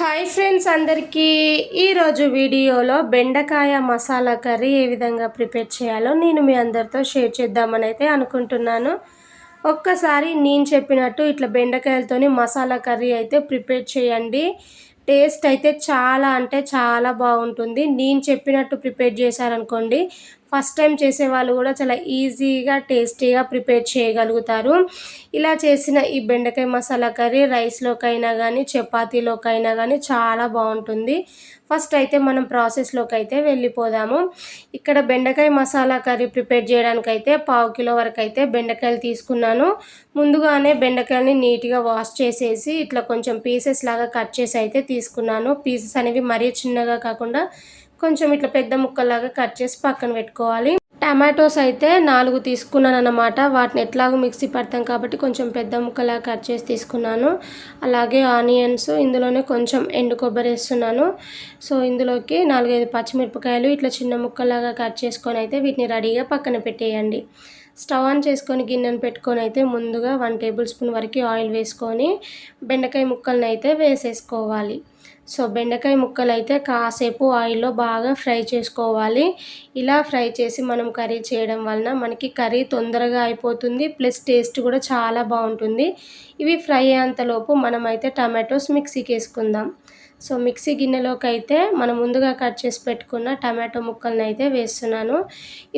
Hi friends అందరికీ ఈరోజు వీడియోలో బెండకాయ మసాలా కర్రీ ఏ విధంగా ప్రిపేర్ చేయాలో నేను మీ అందరితో షేర్ చేద్దామని అయితే అనుకుంటున్నాను. ఒక్కసారి నేను చెప్పినట్టు ఇట్లా బెండకాయలతోని మసాలా కర్రీ అయితే ప్రిపేర్ చేయండి. టేస్ట్ అయితే చాలా అంటే చాలా బాగుంటుంది. నేను చెప్పినట్టు ప్రిపేర్ చేశారనుకోండి, ఫస్ట్ టైం చేసేవాళ్ళు కూడా చాలా ఈజీగా టేస్టీగా ప్రిపేర్ చేయగలుగుతారు. ఇలా చేసిన ఈ బెండకాయ మసాలా కర్రీ రైస్లోకైనా కానీ చపాతీలోకైనా కానీ చాలా బాగుంటుంది. ఫస్ట్ అయితే మనం ప్రాసెస్లోకి అయితే వెళ్ళిపోదాము. ఇక్కడ బెండకాయ మసాలా కర్రీ ప్రిపేర్ చేయడానికైతే 1/2 కిలో వరకు అయితే బెండకాయలు తీసుకున్నాను. ముందుగానే బెండకాయలని నీట్గా వాష్ చేసేసి ఇట్లా కొంచెం పీసెస్ లాగా కట్ చేసి అయితే తీసుకున్నాను. పీసెస్ అనేవి మరీ చిన్నగా కాకుండా కొంచెం ఇట్లా పెద్ద ముక్కల్లాగా కట్ చేసి పక్కన పెట్టుకోవాలి. టమాటోస్ అయితే 4 తీసుకున్నాను అన్నమాట. వాటిని ఎట్లాగో మిక్సీ పడతాం కాబట్టి కొంచెం పెద్ద ముక్కలాగా కట్ చేసి తీసుకున్నాను. అలాగే ఆనియన్స్, ఇందులోనే కొంచెం ఎండు కొబ్బరి వేస్తున్నాను. సో ఇందులోకి 4-5 పచ్చిమిరపకాయలు ఇట్లా చిన్న ముక్కలాగా కట్ చేసుకొని అయితే వీటిని రెడీగా పక్కన పెట్టేయండి. స్టవ్ ఆన్ చేసుకొని గిన్నెను పెట్టుకొని అయితే ముందుగా 1 టేబుల్ స్పూన్ వరకు ఆయిల్ వేసుకొని బెండకాయ ముక్కలను అయితే వేసేసుకోవాలి. సో బెండకాయ ముక్కలు అయితే కాసేపు ఆయిల్లో బాగా ఫ్రై చేసుకోవాలి. ఇలా ఫ్రై చేసి మనం కర్రీ చేయడం వలన మనకి కర్రీ తొందరగా అయిపోతుంది, ప్లస్ టేస్ట్ కూడా చాలా బాగుంటుంది. ఇవి ఫ్రై అయ్యేంతలోపు మనమైతే టమాటోస్ మిక్సీకి వేసుకుందాం. సో మిక్సీ గిన్నెలోకి అయితే మనం ముందుగా కట్ చేసి పెట్టుకున్న టమాటో ముక్కలను అయితే వేస్తున్నాను.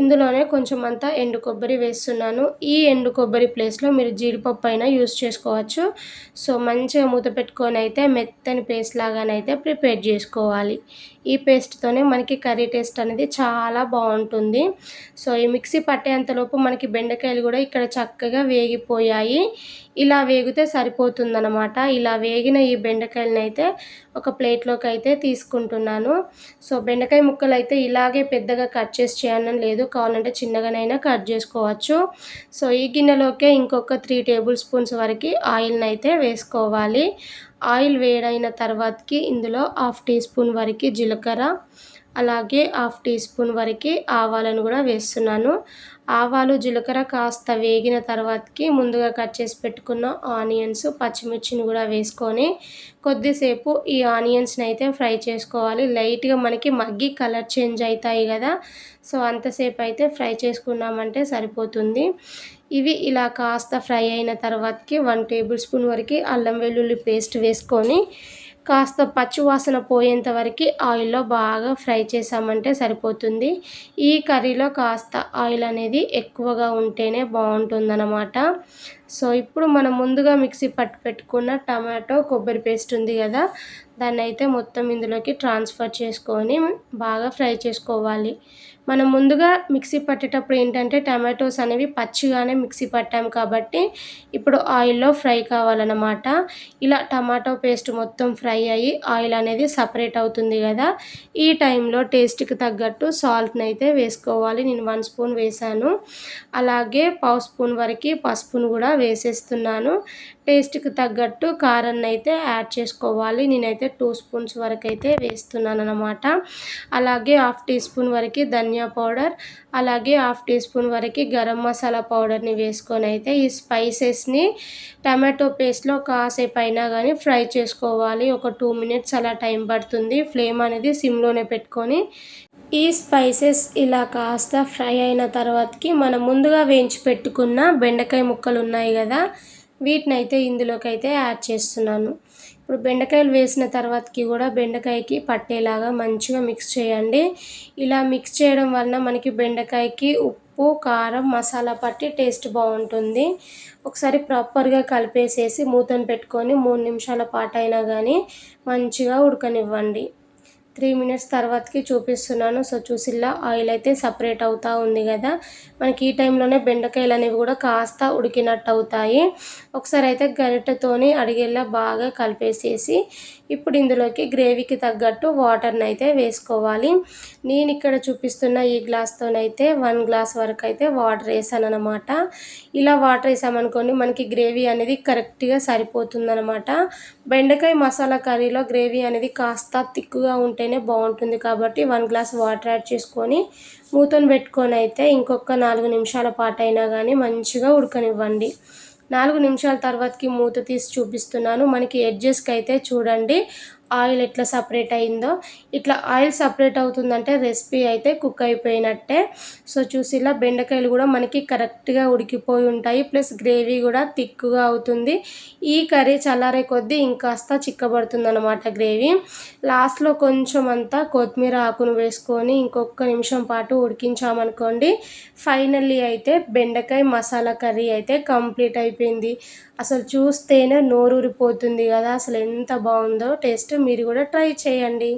ఇందులోనే కొంచెం అంతా ఎండు కొబ్బరి వేస్తున్నాను. ఈ ఎండు కొబ్బరి ప్లేస్లో మీరు జీడిపప్పు అయినా యూస్ చేసుకోవచ్చు. సో మంచిగా మూత పెట్టుకొని అయితే మెత్తని పేస్ట్ లాగానైతే ప్రిపేర్ చేసుకోవాలి. ఈ పేస్ట్తోనే మనకి కర్రీ టేస్ట్ అనేది చాలా బాగుంటుంది. సో ఈ మిక్సీ పట్టేంతలోపు మనకి బెండకాయలు కూడా ఇక్కడ చక్కగా వేగిపోయాయి. ఇలా వేగితే సరిపోతుందన్నమాట. ఇలా వేగిన ఈ బెండకాయలను అయితే ఒక ప్లేట్లోకి అయితే తీసుకుంటున్నాను. సో బెండకాయ ముక్కలు అయితే ఇలాగే పెద్దగా కట్ చేసి చేయాలని లేదు, కావాలంటే చిన్నగానైనా కట్ చేసుకోవచ్చు. సో ఈ గిన్నెలోకే ఇంకొక 3 టేబుల్ స్పూన్స్ వరకు ఆయిల్ని అయితే వేసుకోవాలి. ఆయిల్ వేడైన తర్వాతకి ఇందులో 1/2 టీ స్పూన్ వరకు జీలకర్ర, అలాగే 1/2 టీ స్పూన్ వరకు ఆవాలను కూడా వేస్తున్నాను. ఆవాలు జీలకర్ర కాస్త వేగిన తర్వాతకి ముందుగా కట్ చేసి పెట్టుకున్న ఆనియన్స్, పచ్చిమిర్చిని కూడా వేసుకొని కొద్దిసేపు ఈ ఆనియన్స్ని అయితే ఫ్రై చేసుకోవాలి. లైట్గా మనకి మగ్గి కలర్ చేంజ్ అవుతాయి కదా, సో అంతసేపు అయితే ఫ్రై చేసుకున్నామంటే సరిపోతుంది. ఇవి ఇలా కాస్త ఫ్రై అయిన తర్వాతకి 1 టేబుల్ స్పూన్ వరకు అల్లం వెల్లుల్లి పేస్ట్ వేసుకొని కాస్త పచ్చివాసన పోయేంత వరకు ఆయిల్లో బాగా ఫ్రై చేసామంటే సరిపోతుంది. ఈ కర్రీలో కాస్త ఆయిల్ అనేది ఎక్కువగా ఉంటేనే బాగుంటుందన్నమాట. సో ఇప్పుడు మనం ముందుగా మిక్సీ పట్టి పెట్టుకున్న టమాటో కొబ్బరి పేస్ట్ ఉంది కదా, దాన్ని అయితే మొత్తం ఇందులోకి ట్రాన్స్ఫర్ చేసుకొని బాగా ఫ్రై చేసుకోవాలి. మనం ముందుగా మిక్సీ పట్టేటప్పుడు ఏంటంటే టమాటోస్ అనేవి పచ్చిగానే మిక్సీ పట్టాం కాబట్టి ఇప్పుడు ఆయిల్లో ఫ్రై కావాలన్నమాట. ఇలా టమాటో పేస్ట్ మొత్తం ఫ్రై అయ్యి ఆయిల్ అనేది సపరేట్ అవుతుంది కదా, ఈ టైంలో టేస్ట్కి తగ్గట్టు సాల్ట్ని అయితే వేసుకోవాలి. నేను 1 స్పూన్ వేసాను. అలాగే 1/2 స్పూన్ వరకు పసుపును కూడా వేసేస్తున్నాను. టేస్ట్కి తగ్గట్టు కారాన్ని అయితే యాడ్ చేసుకోవాలి. నేనైతే 2 స్పూన్స్ వరకు అయితే వేస్తున్నాను అన్నమాట. అలాగే 1/2 టీ స్పూన్ వరకు ధనియా పౌడర్, అలాగే 1/2 టీ స్పూన్ వరకు గరం మసాలా పౌడర్ని వేసుకొని అయితే ఈ స్పైసెస్ని టమాటో పేస్ట్లో కాసేపు అయినా కానీ ఫ్రై చేసుకోవాలి. ఒక 2 మినిట్స్ అలా టైం పడుతుంది. ఫ్లేమ్ అనేది సిమ్లోనే పెట్టుకొని ఈ స్పైసెస్ ఇలా కాస్త ఫ్రై అయిన తర్వాతకి మనం ముందుగా వేయించి పెట్టుకున్న బెండకాయ ముక్కలు ఉన్నాయి కదా, వీటిని అయితే ఇందులోకి అయితే యాడ్ చేస్తున్నాను. ఇప్పుడు బెండకాయలు వేసిన తర్వాతకి కూడా బెండకాయకి పట్టేలాగా మంచిగా మిక్స్ చేయండి. ఇలా మిక్స్ చేయడం వలన మనకి బెండకాయకి ఉప్పు, కారం, మసాలా పట్టి టేస్ట్ బాగుంటుంది. ఒకసారి ప్రాపర్గా కలిపేసేసి మూతను పెట్టుకొని 3 నిమిషాల పాటు అయినా కానీ మంచిగా ఉడకనివ్వండి. 3 మినిట్స్ తర్వాతకి చూపిస్తున్నాను. సో చూసిల్లా ఆయిల్ అయితే సపరేట్ అవుతూ ఉంది కదా, మనకి ఈ టైంలోనే బెండకాయలు అనేవి కూడా కాస్త ఉడికినట్టు అవుతాయి. ఒకసారి అయితే గరిటెతోని అడిగేలా బాగా కలిపేసేసి ఇప్పుడు ఇందులోకి గ్రేవీకి తగ్గట్టు వాటర్ని అయితే వేసుకోవాలి. నేను ఇక్కడ చూపిస్తున్న ఈ గ్లాస్తోనైతే 1 గ్లాస్ వరకు అయితే వాటర్ వేసాను అనమాట. ఇలా వాటర్ వేసామనుకోండి మనకి గ్రేవీ అనేది కరెక్ట్గా సరిపోతుందన్నమాట. బెండకాయ మసాలా కర్రీలో గ్రేవీ అనేది కాస్త థిక్గా ఉంటేనే బాగుంటుంది కాబట్టి 1 గ్లాస్ వాటర్ యాడ్ చేసుకొని మూతను పెట్టుకొని అయితే ఇంకొక 4 నిమిషాల పాటు అయినా కానీ మంచిగా ఉడకనివ్వండి. 4 నిమిషాల తర్వాతకి మూత తీసి చూపిస్తున్నాను. మనకి ఎడ్జెస్కి అయితే చూడండి ఆయిల్ ఎట్లా సపరేట్ అయిందో, ఇట్లా ఆయిల్ సపరేట్ అవుతుందంటే రెసిపీ అయితే కుక్ అయిపోయినట్టే. సో చూసిలా బెండకాయలు కూడా మనకి కరెక్ట్గా ఉడికిపోయి ఉంటాయి, ప్లస్ గ్రేవీ కూడా థిక్గా అవుతుంది. ఈ కర్రీ చల్లారే కొద్దీ ఇంకాస్త చిక్కబడుతుంది అనమాట గ్రేవీ. లాస్ట్లో కొంచెం అంతా కొత్తిమీర ఆకును వేసుకొని ఇంకొక నిమిషం పాటు ఉడికించామనుకోండి, ఫైనల్లీ అయితే బెండకాయ మసాలా కర్రీ అయితే కంప్లీట్ అయిపోయింది. అసలు చూస్తేనే నోరూరిపోతుంది కదా, అసలు ఎంత బాగుందో టేస్ట్. మీరు కూడా ట్రై చేయండి.